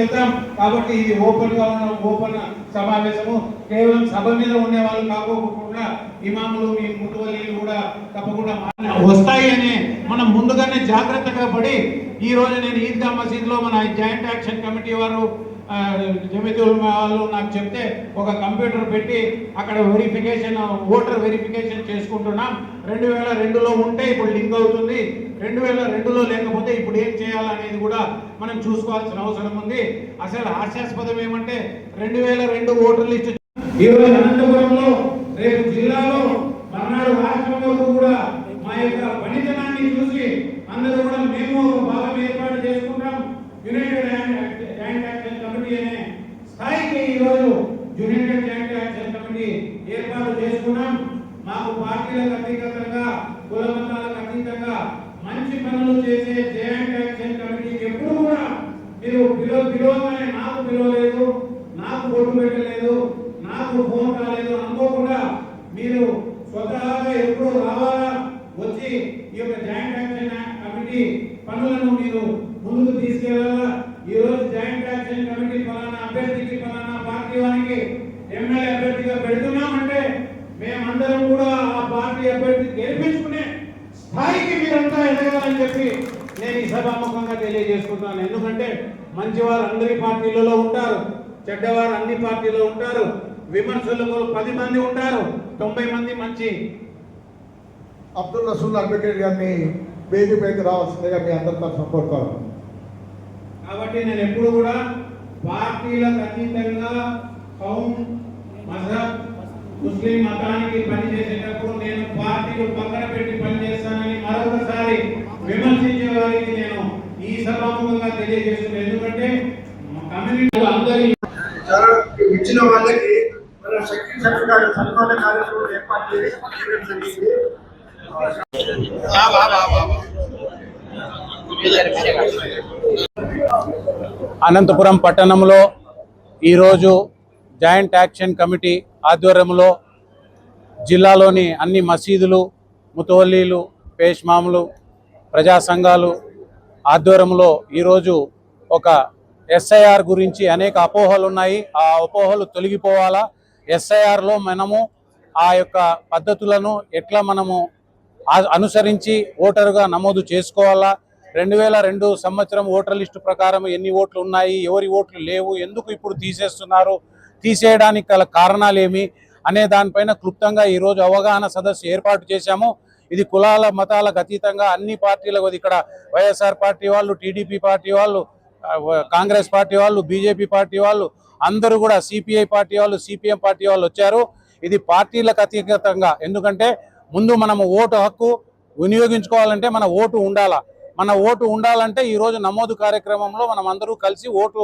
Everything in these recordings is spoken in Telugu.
ముందుకెళ్తాం. కాబట్టి ఇది ఓపెన్ సమావేశము. కేవలం సభ మీద ఉండే వాళ్ళు కాకోకుండా ఇమాములు మీ ముతువలీలు కూడా తప్పకుండా వస్తాయి అని మనం ముందుగానే జాగ్రత్తగా పడి ఈ రోజు నేను ఈద్గా మసీద్లో మన జాయింట్ యాక్షన్ కమిటీ వారు జమితుల్ వాళ్ళు నాకు చెప్తే ఒక కంప్యూటర్ పెట్టి అక్కడ వెరిఫికేషన్ ఓటర్ వెరిఫికేషన్ చేసుకుంటున్నాం. 2002లో ఉంటే ఇప్పుడు లింక్ అవుతుంది, 2002లో లేకపోతే ఇప్పుడు ఏం చేయాలనేది కూడా మనం చూసుకోవాల్సిన అవసరం ఉంది. అసలు హాస్యాస్పదం ఏమంటే 2002 ఓటర్ లిస్టు ఈరోజు అనంతపురంలో, రేపు జిల్లాలో, మర్నాడు రాష్ట్రంలో కూడా మా యొక్క పనితనాన్ని చూసి అందరూ కూడా మేము ఒక భాగం ఏర్పాటు చేసుకుంటాం. యునైటెడ్ జాయింట్ యాక్షన్ కమిటీ అనే స్థాయికి ఈరోజు యునైటెడ్ జాయింట్ యాక్షన్ కమిటీ ఏర్పాటు చేసుకున్నాం. మాకు పార్టీలకు అతీతంగా కుల మతాలకు అతీతంగా మంచి పనులు చేసే జాయింట్ యాక్షన్ కమిటీకి ఎప్పుడు కూడా మీరు పిలవగానే నాకు పిలవలేదు, నాకు ఓటు పెట్టలేదు, నాకు ఫోన్ కాలేదు అనుకోకుండా మీరు స్వతహాగా ఎప్పుడు రావాలా, వచ్చి ఈ యొక్క జాయింట్ యాక్షన్ కమిటీ పనులను మీరు ముందుకు తీసుకెళ్లాలా. ఈ రోజు జాయింట్ యాక్షన్ కమిటీ ఫలానా అభ్యర్థికి ఫలానా పార్టీ వారికి ఎమ్మెల్యే అభ్యర్థిగా పెడుతున్నామంటే మేమందరం కూడా ఆ పార్టీ అభ్యర్థి గెలిపించుకునే స్థాయికి మీరంతా ఎదగాలని చెప్పి నేను ఈ సభాముఖంగా తెలియజేసుకుంటున్నాను. ఎందుకంటే మంచివారు అందరి పార్టీలలో ఉంటారు, చెడ్డవారు అన్ని పార్టీలో ఉంటారు, విమర్శలకు 10 మంది ఉంటారు, 90 మంది మంచి. అబ్దుల్ రసూల్ అడ్వకేట్ గారిని వేదికపైకి రావాల్సిందిగా మీ అందరితో సపోర్ట్ కావాలి. కాబట్టి నేను ఎప్పుడు కూడా పార్టీలకు అతీతంగా కౌమ్ మజహబ్ ముస్లిం మతానికి పనిచేసేటప్పుడు నేను పార్టీలు పక్కన పెట్టి పనిచేస్తానని మరొకసారి విమర్శించే వారికి నేను ఈ సభాముఖంగా తెలియజేస్తున్నాను. ఎందుకంటే కమ్యూనిటీ అందరి ఇచ్చిన వాళ్ళకి మన శక్తి సన్మాన కార్యక్రమం ఏర్పాటు చేసి అనంతపురం పట్టణంలో ఈరోజు జాయింట్ యాక్షన్ కమిటీ ఆధ్వర్యంలో జిల్లాలోని అన్ని మసీదులు, ముతవల్లీలు, పేష్మాములు, ప్రజా సంఘాలు ఆధ్వర్యంలో ఈరోజు ఒక ఎస్ఐఆర్ గురించి అనేక అపోహలు ఉన్నాయి. ఆ అపోహలు తొలగిపోవాలా, ఎస్ఐఆర్లో మనము ఆ యొక్క పద్ధతులను ఎట్లా మనము అనుసరించి ఓటరుగా నమోదు చేసుకోవాలా, 2002 సంవత్సరం ఓటర్ లిస్టు ప్రకారం ఎన్ని ఓట్లు ఉన్నాయి, ఎవరి ఓట్లు లేవు, ఎందుకు ఇప్పుడు తీసేస్తున్నారు, తీసేయడానికి గల కారణాలేమి అనే దానిపైన క్లుప్తంగా ఈరోజు అవగాహన సదస్సు ఏర్పాటు చేశాము. ఇది కులాల మతాలకు అతీతంగా అన్ని పార్టీలకు, ఇక్కడ వైఎస్ఆర్ పార్టీ వాళ్ళు, టీడీపీ పార్టీ వాళ్ళు, కాంగ్రెస్ పార్టీ వాళ్ళు, బీజేపీ పార్టీ వాళ్ళు అందరూ కూడా, సిపిఐ పార్టీ వాళ్ళు, సిపిఎం పార్టీ వాళ్ళు వచ్చారు. ఇది పార్టీలకు అతీతంగా, ఎందుకంటే ముందు మనము ఓటు హక్కు వినియోగించుకోవాలంటే మన ఓటు ఉండాలా. మన ఓటు ఉండాలంటే ఈరోజు నమోదు కార్యక్రమంలో మనం అందరూ కలిసి ఓటు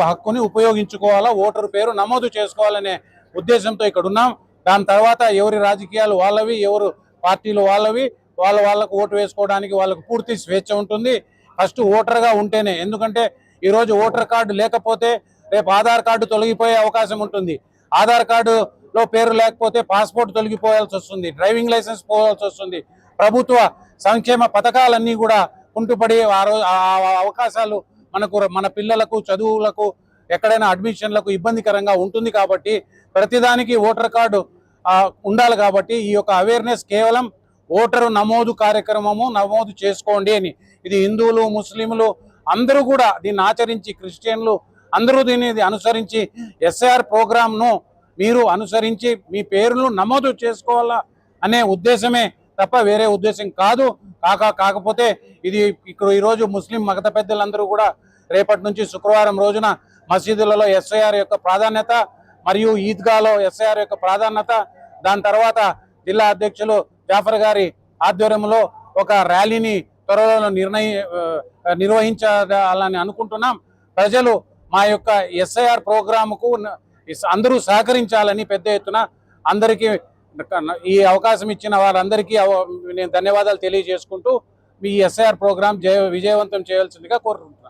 హక్కుని ఉపయోగించుకోవాలా, ఓటరు పేరు నమోదు చేసుకోవాలనే ఉద్దేశంతో ఇక్కడ ఉన్నాం. దాని తర్వాత ఎవరి రాజకీయాలు వాళ్ళవి, ఎవరు పార్టీలు వాళ్ళవి, వాళ్ళకు ఓటు వేసుకోవడానికి వాళ్ళకు పూర్తి స్వేచ్ఛ ఉంటుంది. ఫస్ట్ ఓటర్గా ఉంటేనే, ఎందుకంటే ఈరోజు ఓటర్ కార్డు లేకపోతే రేపు ఆధార్ కార్డు తొలగిపోయే అవకాశం ఉంటుంది. ఆధార్ కార్డులో పేరు లేకపోతే పాస్పోర్ట్ తొలగిపోవాల్సి వస్తుంది, డ్రైవింగ్ లైసెన్స్ పోవాల్సి వస్తుంది. ప్రభుత్వ సంక్షేమ పథకాలన్నీ కూడా కుంటుపడి అవకాశాలు మన పిల్లలకు చదువులకు ఎక్కడైనా అడ్మిషన్లకు ఇబ్బందికరంగా ఉంటుంది. కాబట్టి ప్రతిదానికి ఓటర్ కార్డు ఉండాలి. కాబట్టి ఈ యొక్క అవేర్నెస్ కేవలం ఓటరు నమోదు కార్యక్రమము నమోదు చేసుకోండి అని, ఇది హిందువులు, ముస్లింలు అందరూ కూడా దీన్ని ఆచరించి, క్రిస్టియన్లు అందరూ దీన్ని అనుసరించి ఎస్ఐఆర్ ప్రోగ్రామ్ను మీరు అనుసరించి మీ పేర్లు నమోదు చేసుకోవాలా అనే ఉద్దేశమే తప్ప వేరే ఉద్దేశం కాదు. కాకపోతే ఇది ఇక్కడ ఈరోజు ముస్లిం మగత పెద్దలందరూ కూడా రేపటి నుంచి శుక్రవారం రోజున మసీదులలో ఎస్ఐఆర్ యొక్క ప్రాధాన్యత మరియు ఈద్గాలో ఎస్ఐఆర్ యొక్క ప్రాధాన్యత, దాని తర్వాత జిల్లా అధ్యక్షులు జాఫర్ గారి ఆధ్వర్యంలో ఒక ర్యాలీని త్వరలో నిర్వహించాలని అనుకుంటున్నాం. ప్రజలు మా యొక్క ఎస్ఐఆర్ ప్రోగ్రాముకు అందరూ సహకరించాలని పెద్ద ఎత్తున అందరికీ ఈ అవకాశం ఇచ్చిన వారందరికీ నేను ధన్యవాదాలు తెలియజేసుకుంటూ మీ ఎస్ఐఆర్ ప్రోగ్రాం విజయవంతం చేయాల్సిందిగా కోరుకుంటున్నాను.